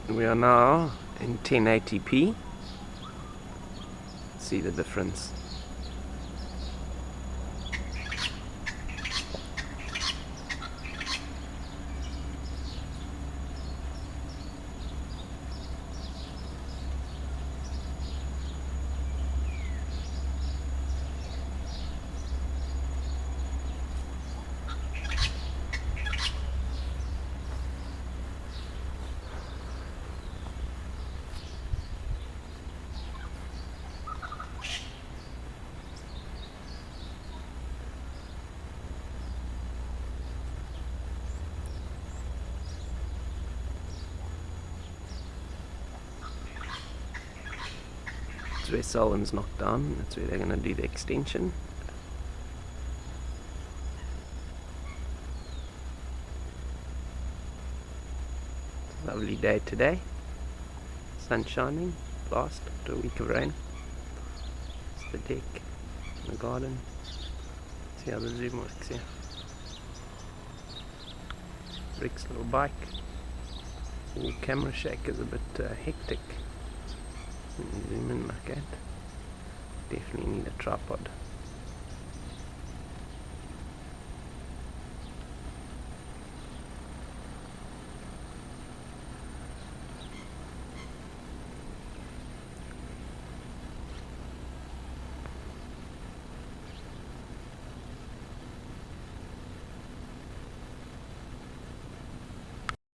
We are now in 1080p. See the difference. That's where Selwyn's knocked down. That's where they're going to do the extension. It's a lovely day today. Sun shining. Last after a week of rain. It's the deck in the garden. See how the zoom works here. Rick's little bike. All camera shake is a bit hectic. Zoom in like that. Definitely need a tripod.